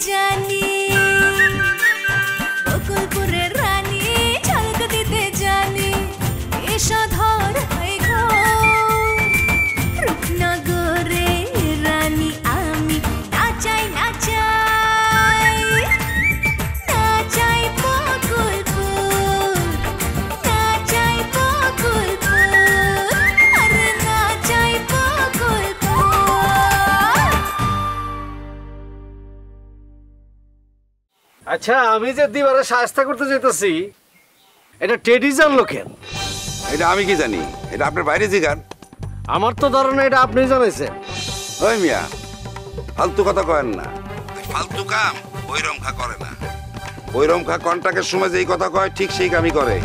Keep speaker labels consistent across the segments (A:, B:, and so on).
A: জানি বকুলপুরের রানী ঝলক দিতে জানি এসো ধর হয়ে ঘোর রূপনগরে রানী আমি নাচাই নাচাই নাচাই বকুলপুর নাচাই বকুলপুর আরে নাচাই বকুলপুর।
B: আচ্ছা আমি যে দিবারে সাহায্য করতে যেতেছি এটা টেডি জানলো কেন?
C: এটা আমি কি জানি, এটা আপনার বাইরে জিগান।
B: আমার তো ধারণা এটা আপনি জানাইছেন।
C: ওই মিয়া ফালতু কথা কয়েন না, ফালতু কাম বৈরম খা করে না। বৈরম খা কন্ট্রাক্টের সময় যেই কথা কয় ঠিক সেই কামই করে।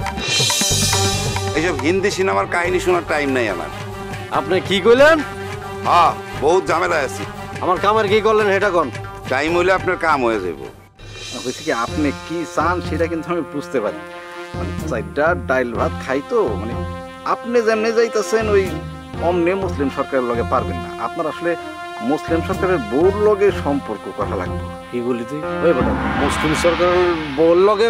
C: এইসব হিন্দি সিনেমার কাহিনী শোনার টাইম নাই আমার।
B: আপনি কি কইলেন?
C: হ্যাঁ বহুত ঝামেলায় আছি।
B: আমার কামের কি করলেন সেটা কোন?
C: টাইম হইলে আপনার কাম হয়ে যাব।
D: হয়েছে কি আপনি কি চান সেটা কিন্তু আমি বুঝতে পারি। মানে চারটা ডাইল ভাত খাইতো মানে আপনি যেমনি যাইতেছেন ওই অমনে মুসলিম সরকারের লগে পারবেন না। আপনার আসলে মুসলিম সরকারের বউর লগে সম্পর্ক করা লাগবে।
B: কি বলি তুই? ওই বেটা মুসলিম সরকারের বউর লগে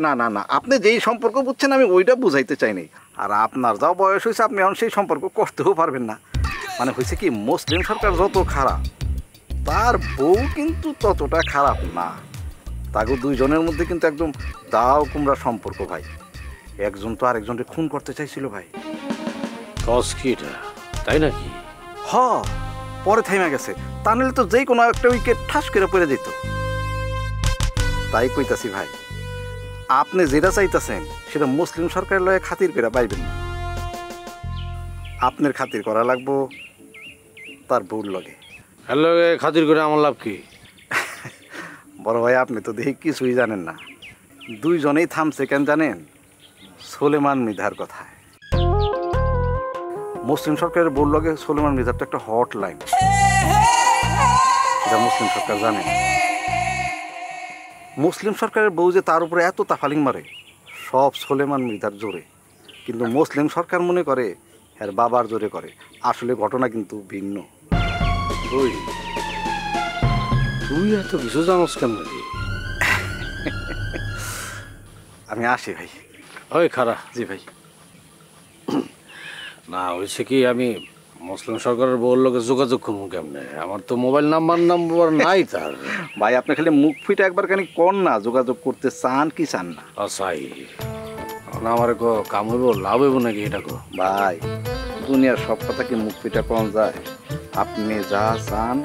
D: না না না, আপনি যেই সম্পর্ক বুঝছেন আমি ওইটা বুঝাইতে চাইনি। আর আপনার যাও বয়স হয়েছে আপনি এখন সেই সম্পর্ক করতেও পারবেন না। মানে হয়েছে কি মুসলিম সরকার যত খারাপ তার বউ কিন্তু ততটা খারাপ না। তাকে দুইজনের মধ্যে কিন্তু একদম দাও কুমড়া সম্পর্ক ভাই। একজন তো আরেকজনকে খুন করতে চাইছিল ভাই।
B: তাই নাকি?
D: হ পরে থেমে গেছে, তা নিলে তো যেই কোনো একটা উইকেট ঠাস করে পড়ে যেত। তাই কইতাছি ভাই আপনি যেটা চাইতেছেন সেটা মুসলিম সরকারের লয়ে খাতির করে পাইবেন না। আপনার খাতির করা লাগবো তার বউর লগে।
B: হ্যালো খাতির করে আমার লাভ কি?
D: বড় ভাই আপনি তো দেখি কিছুই জানেন না। দুইজনেই থামছে কেন জানেন? সোলেমান মৃধার কথায়। মুসলিম সরকারের বউর লগে সোলেমান মৃধার তো একটা হট লাইন, এটা মুসলিম সরকার জানে। মুসলিম সরকারের বউ যে তার উপরে এত তাফালিং মারে সব সোলেমান মৃধার জোরে, কিন্তু মুসলিম সরকার মনে করে এর বাবার জোরে করে। আসলে ঘটনা কিন্তু ভিন্ন।
B: তুই এত কিছু জানোস কেন?
D: আমি আসি ভাই।
B: ওই খারা
D: জি ভাই।
B: না হয়েছে কি আমি মুসলিম সরকারের বউর লোকে যোগাযোগ করবো কেমনে? আমার তো মোবাইল নাম্বার নাই তার।
D: ভাই আপনি খালি মুখ ফিটে একবার খানি কর না, যোগাযোগ করতে চান কি চান না?
B: আসাই আমার কাম হইব লাভ হইব নাকি এটা কো?
D: ভাই দুনিয়ার সব কথা কি মুখ ফিটা কম যায়? আপনি যা চান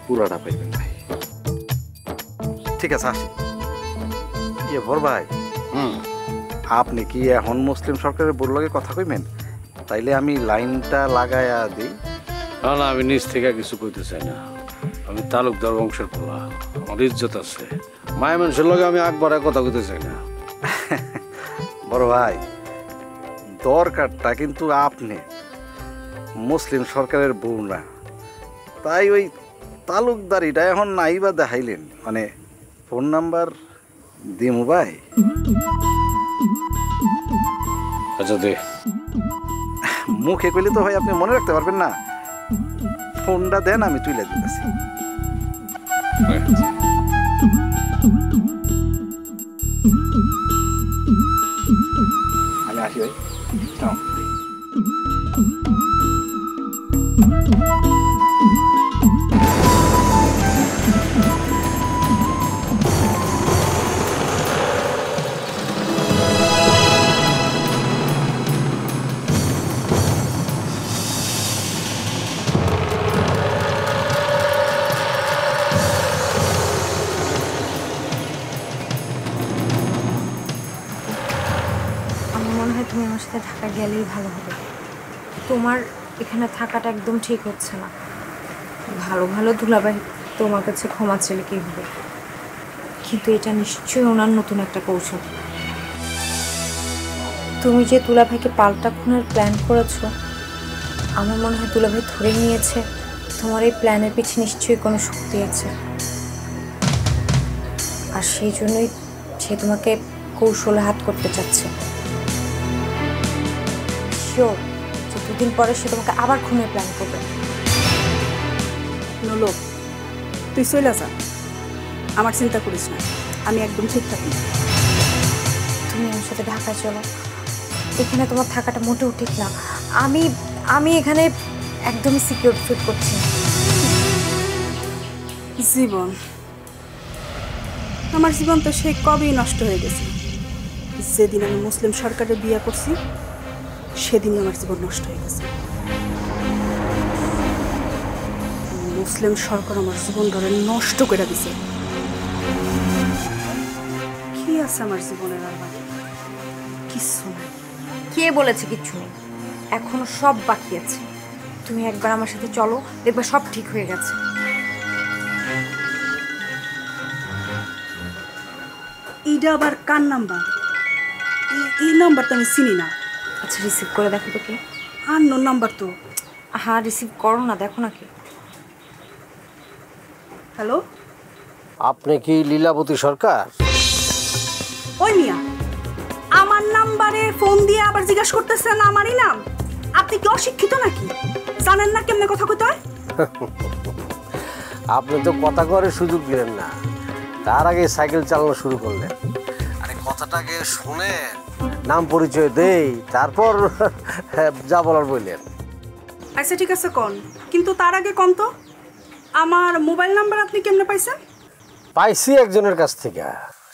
D: পুরাটা পাইবেন ভাই। ঠিক আছে আসি। ইয়ে ভোর ভাই, আপনি কি এখন মুসলিম সরকারের বউর লগে কথা কইবেন? তাইলে আমি লাইনটা লাগাইয়া দিই।
B: না না আমি নিজ থেকে কিছু কইতে চাই না। আমি তালুকদার বংশের পোলা, আমার ইজ্জত আছে। মায়ের মানুষের লগে আমি একবারে কথা কইতে চাই না।
D: বড় ভাই দরকারটা কিন্তু আপনি, মুসলিম সরকারের বউ না। তাই ওই তালুকদারিটা এখন নাই বা দেখাইলেন, মানে ফোন নাম্বার দিমু ভাই?
B: আচ্ছা দে।
D: মুখে কইলে তো ভাই আপনি মনে রাখতে পারবেন না। ফোনটা দেন আমি তুলে দিতেছি। আমি আসি ভাই।
E: তুমি আমার সাথে ঢাকা গেলেই ভালো হবে। তোমার এখানে থাকাটা একদম ঠিক হচ্ছে না। ভালো ভালো দুলাভাই তোমার কাছে ক্ষমা চাইলে কি হবে? কিন্তু এটা নিশ্চয়ই ওনার নতুন একটা কৌশল। তুমি যে দুলাভাইকে পাল্টা খুনের প্ল্যান করেছো, আমার মনে হয় দুলাভাই ধরে নিয়েছে তোমার এই প্ল্যানের পিছনে নিশ্চয়ই কোনো শক্তি আছে। আর সেই জন্যই সে তোমাকে কৌশলে হাত করতে চাচ্ছে। শিওর যে দুদিন পরে সে তোমাকে আবার খুনের প্ল্যান করবে। নলো
F: তুই চলে যা, আমার চিন্তা করিস না, আমি একদম ঠিক থাকি।
E: তুমি আমার সাথে ঢাকায় চলো, এখানে তোমার থাকাটা মোটেও ঠিক না। আমি আমি এখানে একদমই সিকিউর ফিল করছি না।
F: জীবন, আমার জীবন তো সে কবেই নষ্ট হয়ে গেছে। যেদিন আমি মুসলিম সরকারে বিয়ে করছি সেদিনই আমার জীবন নষ্ট হয়ে গেছে। মুসলিম সরকার আমার জীবন ধরে নষ্ট করে দিছে। কি আছে আমার জীবনের আর বাকি? কিচ্ছু নাই।
E: কে বলেছে কিচ্ছু নেই? এখনো সব বাকি আছে। তুমি একবার আমার সাথে চলো, দেখবে সব ঠিক হয়ে গেছে।
F: এইটা আবার কার নাম্বার? এই নাম্বার তো আমি চিনি না।
E: আচ্ছা রিসিভ করে দেখো তো কে।
F: আননোন নাম্বার তো।
E: হ্যাঁ রিসিভ করো না, দেখো না কে।
F: হ্যালো,
B: আপনি কি লীলাবতী সরকার?
F: ওই মিয়া, আমার নাম্বারে ফোন দিয়ে আবার জিজ্ঞাসা করতেছেন আমারই নাম? আপনি কি অশিক্ষিত নাকি? জানেন না কেমনে কথা কইতে হয়?
B: আপনি তো কথা করে সুযোগ দিলেন না, তার আগে সাইকেল চালানো শুরু করলেন। আরে কথাটাকে শুনে নাম পরিচয় দেই, তারপর যা বলার বললেন।
F: আচ্ছা ঠিক আছে কোন, কিন্তু তার আগে কোন তো আমার মোবাইল নাম্বার আপনি কেমনে পাইছেন?
B: পাইছি একজনের কাছ থেকে,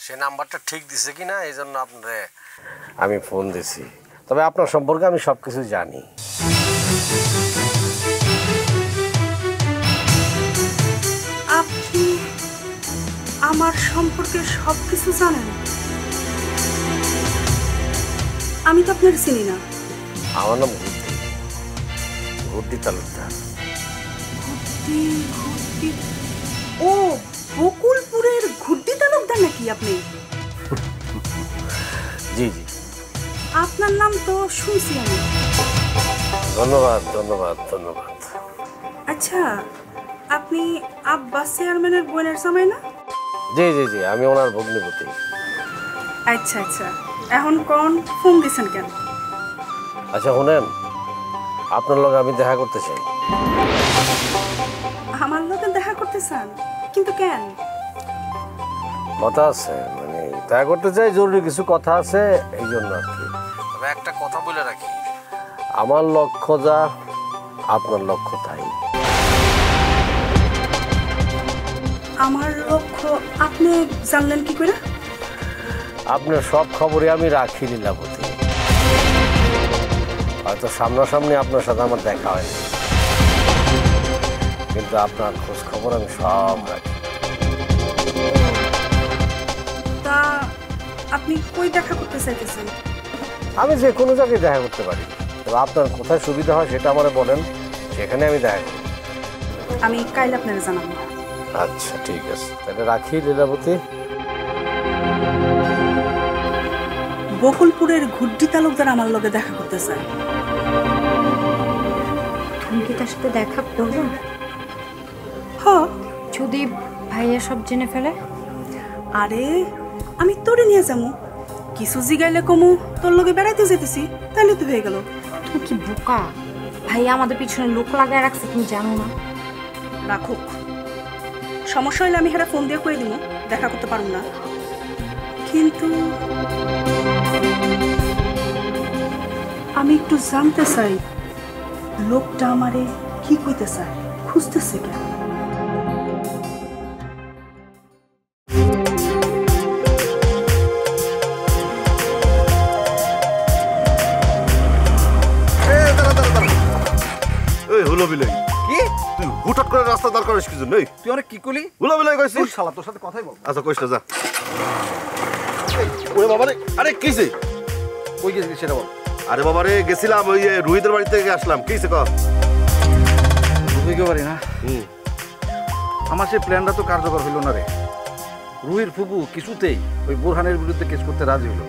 B: সে নাম্বারটা ঠিক দিছে কিনা এই জন্য আপনারে আমি ফোন দিছি। তবে আপনার সম্পর্কে আমি সব কিছু জানি।
F: আপনি আমার সম্পর্কে সব কিছু জানেন? আমি তো আপনার চিনি না।
B: আমার নাম গুড্ডি, গুড্ডি তালুকদার।
F: ও বকুলপুরের ঘুড্ডি তালুকদার নাকি আপনি?
B: জি জি,
F: আপনার নাম তো শুনছি আমি।
B: ধন্যবাদ ধন্যবাদ ধন্যবাদ।
F: আচ্ছা, আপনি আব্বাস চেয়ারম্যানের বোনের জামাই না?
B: জি জি জি, আমি ওনার ভগ্নিপতি।
F: আচ্ছা আচ্ছা, এখন কোন ফোন দিছেন কেন?
B: আচ্ছা শুনেন, আপনার লগে আমি দেখা করতে চাই।
F: আমার লোকে দেখা করতে চান? কিন্তু কেন?
B: কথা আছে, মানে দেখা করতে চাই, জরুরি কিছু কথা আছে এই জন্য আর কি। তবে একটা কথা বলে রাখি, আমার লক্ষ্য যা আপনার লক্ষ্য তাই।
F: আমার লক্ষ্য আপনি জানলেন কি করে?
B: আপনার সব খবরই আমি রাখি লীলাবতী। হয়তো সামনাসামনি আপনার সাথে আমার দেখা হয়নি, কিন্তু আপনার খোঁজ খবর আমি সব রাখি।
F: তা আপনি কই দেখা করতে চাইতেছেন?
B: আমি যে কোনো জায়গায় দেখা করতে পারি, তবে আপনার কোথায় সুবিধা হয় সেটা আমারে বলেন, সেখানে আমি দেখা করি।
F: আমি কাইল আপনারা জানাবো।
B: আচ্ছা ঠিক আছে, তাহলে রাখি লীলাবতী।
F: বকুলপুরের ঘুড্ডি তালুকদার আমার লগে দেখা করতে চায়।
E: তুমি কি তার সাথে দেখা করবো?
F: হ।
E: যদি ভাইয়া সব জেনে ফেলে?
F: আরে আমি তোরে নিয়ে যাবো, কিছু জিগাইলে কমু তোর লগে বেড়াইতে যেতেছি, তাহলে তো হয়ে গেল।
E: তুমি কি বোকা? ভাইয়া আমাদের পিছনে লোক লাগায় রাখছে, তুমি জানো না?
F: রাখুক, সমস্যা হলে আমি হেরা ফোন দিয়ে কয়ে দিব দেখা করতে পারব না। কিন্তু আমি একটু জানতে চাই লোকটা আমারে কি কইতে চায়, খুঁজতেছে কেন?
D: কি
C: তুই হুটহাট করে রাস্তা দাঁড় করিস কিছু নেই?
D: তুই অনেক কি করলি?
C: হুলোবিলাই কইছিস?
D: শালা তোর সাথে কথাই বল।
C: আচ্ছা কইস না, যা। ওরে বাবা রে, আরে কিছে?
D: কই গেছিলি সেটা বল।
C: আরে বাবা রে, গেছিলাম ওই যে রোহিতের বাড়ি থেকে আসলাম। কিছে কর?
D: বুঝতে পারি না,
C: হুম,
D: আমার সেই প্ল্যানটা তো কার্যকর হইল না রে। রুহির ফুপু কিছুতেই ওই বোরহানের বিরুদ্ধে কেস করতে রাজি হলো।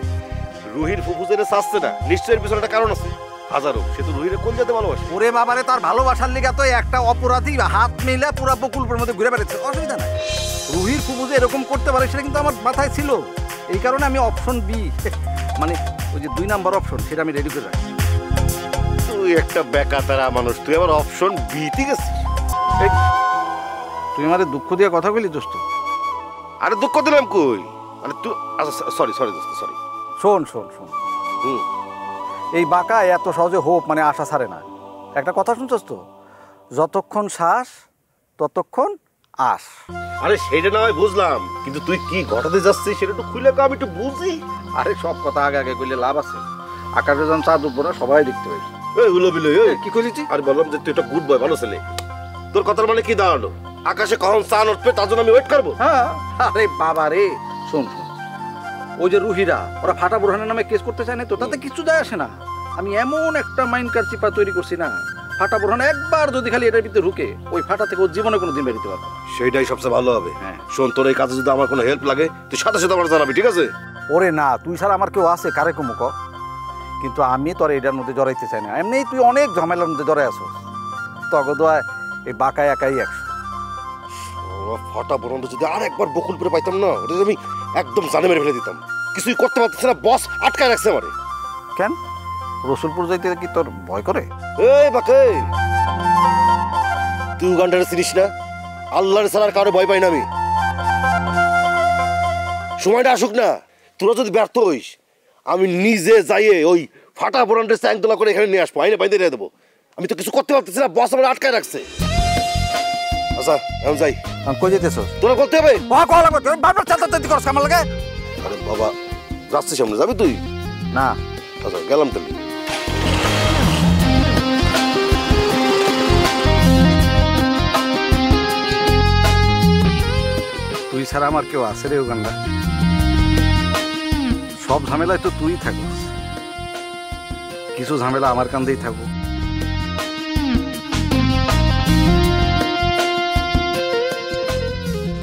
C: রুহির ফুফু যেটা চাচ্ছে না, নিশ্চয়ের পিছনে একটা কারণ আছে। হাজারো, সে তো রুহিরে কোন যেতে ভালোবাসে।
D: ওরে বাবারে, তার ভালোবাসার লিগা তো একটা অপরাধী হাত মিলে পুরা বকুলপুরের মধ্যে ঘুরে বেড়াচ্ছে, অসুবিধা নাই। রুহির ফুপু যে এরকম করতে পারে সেটা কিন্তু আমার মাথায় ছিল, এই কারণে আমি অপশন বি, মানে ওই যে 2 নাম্বার অপশন, সেটা আমি রেডি করে রাখি।
C: তুই একটা বেকাতারা মানুষ, তুই আবার অপশন বি তে গেছিস?
D: তুই তুই আমারে দুঃখ দিয়ে কথা কইলি দোস্ত?
G: আরে দুঃখ দিলাম কই, মানে তুই আচ্ছা সরি সরি দোস্ত সরি।
D: শোন শোন শোন,
G: হুম
D: এই বাঁকা এত সহজে হোপ মানে আশা ছাড়ে না। একটা কথা শুনছস তো, যতক্ষণ শ্বাস ততক্ষণ আস।
G: আরে সেটা না হয় বুঝলাম, কিন্তু তুই কি ঘটাতে যাচ্ছিস সেটা একটু খুলে আমি একটু বুঝি।
D: আরে সব কথা আগে আগে কইলে লাভ আছে? আকাশে যখন চাঁদ উঠবো না সবাই দেখতে পাই।
G: এই হলো বিলো এই
D: কি কইলি?
G: আরে বললাম যে তুই একটা গুড বয়, ভালো ছেলে। তোর কথার মানে কি দাঁড়ালো? আকাশে কখন চাঁদ উঠবে তার জন্য আমি ওয়েট করবো?
D: হ্যাঁ। আরে বাবা রে, শোন শোন, ওই যে রুহিরা ওরা ফাটা বুরহানের নামে কেস করতে চায় না তো, তাতে কিছু যায় আসে না। আমি এমন একটা মাইন্ড কারচিপা তৈরি করছি না, ফাটা বুরহান একবার যদি খালি এটার ভিতরে ঢুকে, ওই ফাটা থেকে ওর জীবনে কোনোদিন বেরোতে পারবে না।
G: সেইটাই সবচেয়ে ভালো হবে।
D: হ্যাঁ।
G: শোন, তোর এই কাজে যদি আমার কোনো হেল্প লাগে তুই সাথে সাথে আমার জানাবি, ঠিক আছে?
D: ওরে না, তুই ছাড়া আমার কেউ আছে কারে কমু ক? কিন্তু আমি তোর এটার মধ্যে জড়াইতে চাই না। এমনি তুই অনেক ঝামেলার মধ্যে জড়াই আসো, তগদোয় এই বাঁকা একাই 100।
G: ফাটা বরন্ড যদি আর একবার বকুল করে পাইতাম না, ওটা আমি একদম জানে মেরে ফেলে দিতাম। কিছুই করতে পারতেছে না, বস আটকায় রাখছে আমারে।
D: কেন, রসুলপুর যাইতে কি তোর ভয় করে?
G: এই বাকে, তুই উগান্ডারে চিনিস না? আল্লাহর ছাড়া কারো ভয় পাই না আমি। সময়টা আসুক না, তোরা যদি ব্যর্থ হইস আমি নিজে যাইয়ে ওই ফাটা বরন্ডের চ্যাংতলা করে এখানে নিয়ে আসবো, আইনে বাইরে রেখে দেবো। আমি তো কিছু করতে পারতেছি না, বস আমার আটকায় রাখছে। আচ্ছা এখন যাই।
D: কই যেতেছস?
G: তোরা করতে হবে।
D: বারবার চালাতে করছ আমার লাগে?
G: আরে বাবা, যাচ্ছিস সামনে, যাবি তুই?
D: না।
G: আচ্ছা গেলাম তাহলে।
D: তুই ছাড়া আমার কেউ আছে রে উগান্ডা? সব ঝামেলায় তো তুই থাকিস, কিছু ঝামেলা আমার কান্দেই থাকবো।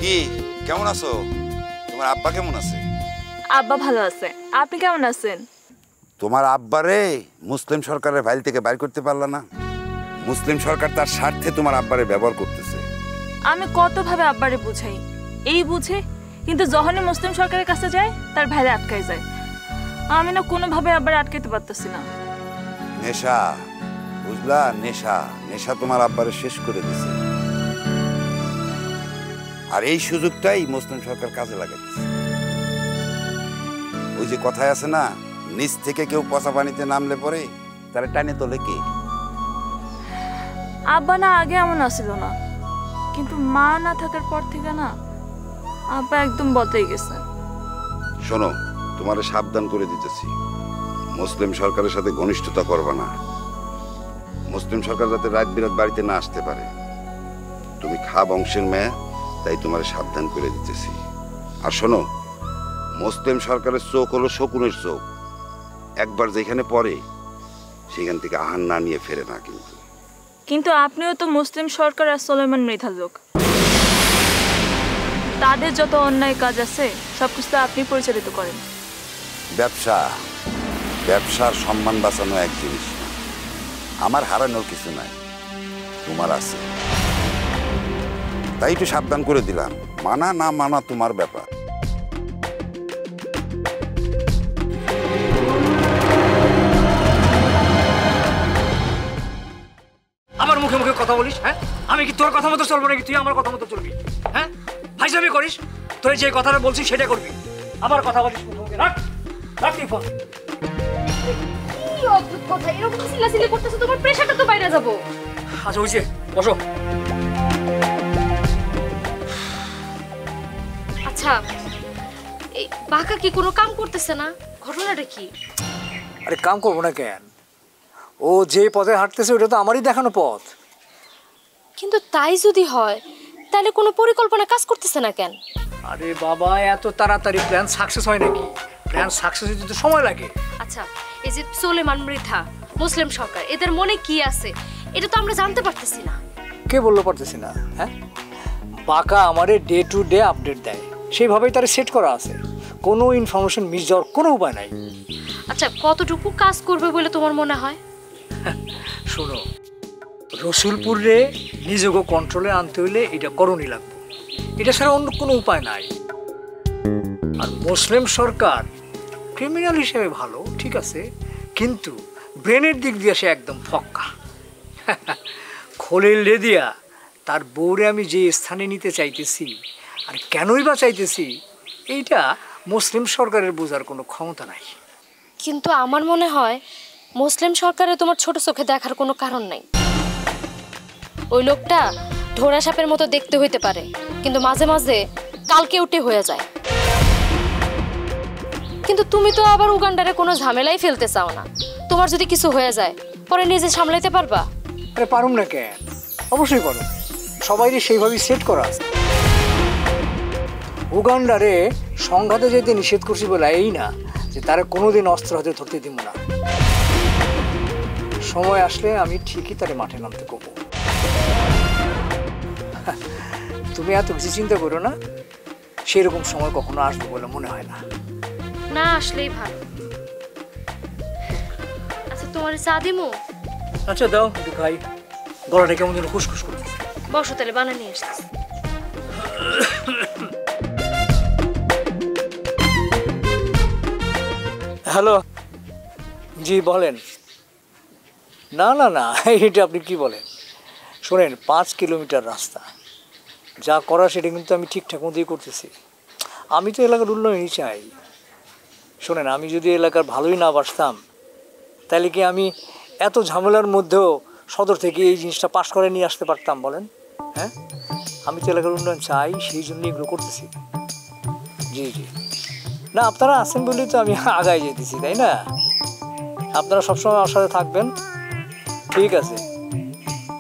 C: কি কেমন আছো? তোমার আব্বা কেমন আছে?
H: আব্বা ভালো আছে, আপনি কেমন আছেন?
C: তোমার আব্বারে মুসলিম সরকারের ফাইল থেকে বাইর করতে পারলা না? মুসলিম সরকার তার স্বার্থে তোমার আব্বারে ব্যবহার করতেছে।
H: আমি কতভাবে আব্বারে বুঝাই, এই বুঝে, কিন্তু যখনই মুসলিম সরকারের কাছে যায় তার ভাইরে আটকায় যায়। আমি না কোনোভাবে আব্বারে আটকাইতে পারতেছি না।
C: নেশা, বুঝলা? নেশা নেশা তোমার আব্বারে শেষ করে দিছে। আর এই সুযোগটাই মুসলিম সরকার কাজে লাগাইতেছে। ওই যে কথায় আছে না, নিচ থেকে কেউ পচা পানিতে নামলে পরে তারা টানে তোলে কে?
H: আব্বা না আগে এমন আসিল না, কিন্তু মা না থাকার পর থেকে না আব্বা একদম বদলে গেছে।
C: শোনো, তোমারে সাবধান করে দিতেছি, মুসলিম সরকারের সাথে ঘনিষ্ঠতা করবা না। মুসলিম সরকার যাতে রাত বিরাত বাড়িতে না আসতে পারে। তুমি খা বংশের মেয়ে, তাই তোমারে সাবধান করে দিতেছি। আর শোনো, মুসলিম সরকারের চোখ হলো শকুনের চোখ, একবার যেখানে পড়ে সেখান থেকে আহার না নিয়ে ফেরে না।
H: কিন্তু আপনিও তো মুসলিম সরকার আর সোলেমান মৃধা লোক, তাদের যত অন্যায় কাজ আছে সবকিছু তো আপনি পরিচালিত করেন।
C: ব্যবসা, ব্যবসার সম্মান বাঁচানো এক জিনিস না। আমার হারানোর কিছু নাই, তোমার আছে। তাই একটু সাবধান করে দিলাম, মানা না মানা তোমার ব্যাপার।
I: আমার মুখে মুখে কথা বলিস? হ্যাঁ, আমি কি তোর কথা মতো চলবো নাকি তুই আমার কথা মতো চলবি? হ্যাঁ, ফাইজলামি করিস? তুই যে কথাটা বলছিস সেটা করবি, আমার কথা বলিস মুখে মুখে। রাখ রাখ ফোন।
J: কি অদ্ভুত কথা, এরকম চিল্লাচিল্লি করতেছো, তোমার প্রেশারটা তো বাইরে যাবো।
I: আচ্ছা হইছে, বসো।
J: আচ্ছা, এই বাঁকা কি কোনো কাম করতেছে না? ঘটনাটা কি?
I: আরে কাম করবো না কেন? ও যে পথে হাঁটতেছে ওটা তো আমারই দেখানো পথ।
J: কিন্তু তাই যদি হয় তাহলে কোনো পরিকল্পনা কাজ করতেছে না কেন?
I: আরে বাবা, এত তাড়াতাড়ি প্ল্যান সাকসেস হয় নাকি? প্ল্যান সাকসেস হতে তো সময় লাগে।
J: আচ্ছা, এই যে সোলেমান মৃধা, মুসলিম সরকার, এদের মনে কি আছে এটা তো আমরা জানতে পারতেছি না।
I: কে বললো পারতেছি না? হ্যাঁ, বাঁকা আমারে ডে টু ডে আপডেট দেয়, সেইভাবেই তার সেট করা আছে। কোনো ইনফরমেশন মিস যাওয়ার কোনো উপায় নাই।
J: আচ্ছা, কতটুকু কাজ করবে বলে তোমার মনে হয়?
I: শোনো, রসুলপুরে নিজেকে কন্ট্রোলে আনতে হইলে এটা করণই লাগবে, এটা ছাড়া অন্য কোনো উপায় নাই। আর মুসলিম সরকার ক্রিমিনাল হিসেবে ভালো, ঠিক আছে, কিন্তু ব্রেনের দিক দিয়ে সে একদম ফক্কা। খলিল রেদিয়া তার বউরে আমি যে স্থানে নিতে চাইতেছি আর কেনই বা চাইতেছি এইটা মুসলিম সরকারের বোঝার কোনো ক্ষমতা নাই।
J: কিন্তু আমার মনে হয় মুসলিম সরকারে তোমার ছোট চোখে দেখার কোনো কারণ নাই। ওই লোকটা ঢোড়া সাপের মতো দেখতে হইতে পারে, কিন্তু মাঝে মাঝে কালকে উঠে হয়ে যায়। কিন্তু তুমি তো আবার উগান্ডারে কোনো ঝামেলাই ফেলতে চাও না। তোমার যদি কিছু হয়ে যায় পরে নিজে সামলাইতে পারবা?
I: আরে পারুম না কেন, অবশ্যই পারুম। সবাইরই সেইভাবেই সেট করা আছে। উগান্ডারে সংঘাতে যেতে নিষেধ করছি বলে এই না যে তারা কোনোদিন অস্ত্র হাতে ধরতে দিব না। সময় আসলে আমি ঠিকই তারে মাঠে নামতে করবো। তুমি এত কিছু চিন্তা করো না, সেরকম সময় কখনো আসবে বলে মনে হয় না।
J: না আসলেই ভালো। আচ্ছা তোমার চা দিমু?
I: আচ্ছা দাও একটু খাই, গলাটা কেমন যেন খুসখুস করছে।
J: বসো তাহলে বানিয়ে নিয়ে আসতেছি।
I: হ্যালো, জি বলেন। না না না, এটা আপনি কি বলেন? শোনেন, 5 কিলোমিটার রাস্তা, যা করা সেটা কিন্তু আমি ঠিকঠাক মতোই করতেছি। আমি তো এলাকার উন্নয়নই চাই। শোনেন, আমি যদি এলাকার ভালোই না বাসতাম তাহলে কি আমি এত ঝামেলার মধ্যেও সদর থেকে এই জিনিসটা পাশ করে নিয়ে আসতে পারতাম বলেন? হ্যাঁ, আমি তো এলাকার উন্নয়ন চাই, সেই জন্য এগুলো করতেছি। জি জি, না আপনারা আছেন বলেই তো আমি আগায় যেতেছি, তাই না? আপনারা সবসময় আমার সাথে থাকবেন, ঠিক আছে?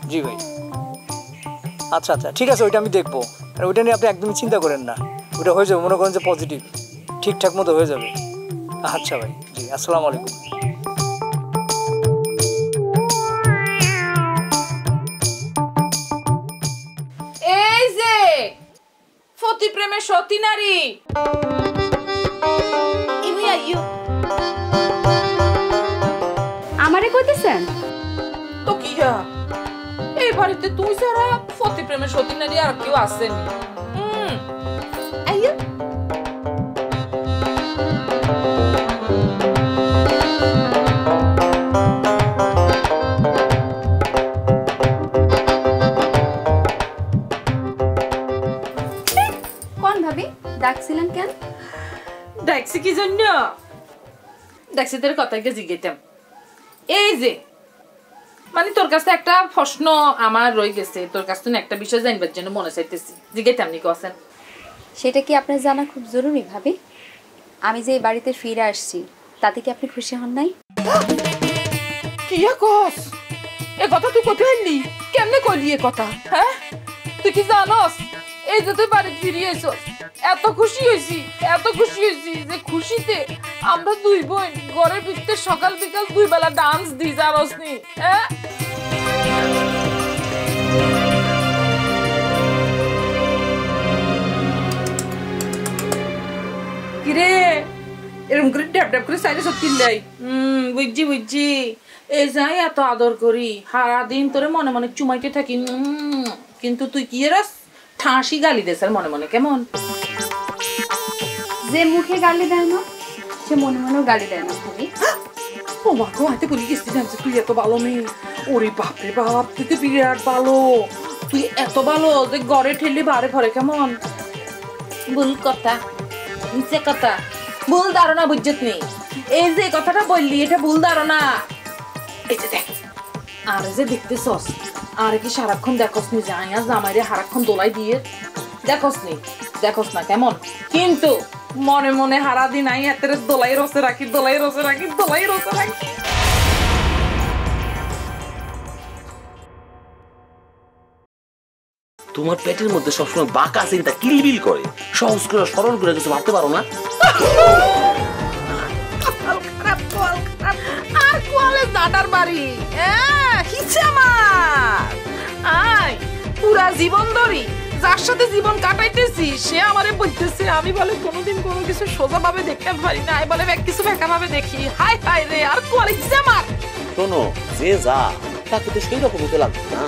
I: জি ভাই, আচ্ছা আচ্ছা ঠিক আছে, ওইটা আমি দেখবো। আর ওইটা নিয়ে আপনি একদমই চিন্তা করেন না, ওইটা হয়ে যাবে, মনে করেন যে পজিটিভ, ঠিকঠাক মতো হয়ে যাবে। আচ্ছা ভাই, জি আসসালামু আলাইকুম।
K: এই যে ফতি প্রেমের সতী নারী,
F: আমারে কইতেছেন
K: তো কি এই বাড়িতে তুই ছাড়া ফতি প্রেমের সতী নারী আর কেউ আসেনি।
F: কোন ভাবি ডাকছিলেন কেন?
K: দেখছি কি জন্য? দেখছি তোর কথাকে জিজ্ঞেতাম। এই যে মানে তোর কাছে একটা প্রশ্ন আমার রয়ে গেছে, তোর কাছ থেকে একটা বিষয় জানবার জন্য মনে চাইতেছি, জিজ্ঞেতাম নি কছেন?
L: সেটা কি আপনার জানা খুব জরুরি ভাবি? আমি যে এই বাড়িতে ফিরে আসছি তাতে কি আপনি খুশি হন নাই?
K: কি কস? এ কথা তুই কোথায় এলি? কেমনে কইলি এ কথা? হ্যাঁ, তুই কি জানস এই যে তুই বাড়ি ফিরে এসেছ, এত খুশি হয়েছি যে খুশিতে আমরা দুই বোন ঘরের ভিতরে সকাল বিকাল 2 বেলা ডান্স দিই, জানোস নি? হ্যাঁ, কিরে এরকম করে ড্যাপ ড্যাপ করে সাইডে সব কিনলাই? বুঝছি এই যাই এত আদর করি, সারাদিন তোরে মনে মনে চুমাইতে থাকি, কিন্তু তুই কি এরাস ঠাঁসি গালি দেস আর মনে মনে। কেমন?
L: যে মুখে গালি দেয় না সে মনে মনেও গালি দেয় না ভাবি।
K: ও মা গো, হাতে বলি গেছি জানছে তুই এত ভালো মেয়ে। ওরে বাপরে বাপ, তুই তো বিরাট ভালো, তুই এত ভালো যে ঘরে ঠেললি বারে ভরে। কেমন? ভুল কথা, নিচে কথা, ভুল ধারণা, বুঝছত নেই? এই যে কথাটা বললি এটা ভুল ধারণা। এই যে দেখ, আর যে দেখতেছস, আর কি সারাক্ষণ দেখস নি জামাইয়া জামাইরে সারাক্ষণ দোলাই দিয়ে দেখস না? কেমন? কিন্তু মনে মনে হারা দিন আই হাতের দোলাই রসে রাখি।
M: তোমার পেটের মধ্যে সবসময় বাঁকা চিন্তা কিলবিল করে, সহজ করে সরল করে কিছু ভাবতে পারো না?
K: আর কোয়ালে দাদার বাড়ি পুরা জীবন ধরি যার সাথে জীবন কাটাইতেছি সে আমারে বলতেছে আমি বলে কোনোদিন কোনো কিছু সোজা ভাবে দেখতে পারি না, বলে কিছু বেকা ভাবে দেখি। হাই হাই রে, আর কোয়ালে আমার
M: শোনো, যে যা তাকে তো সেই রকম হতে লাগবে না।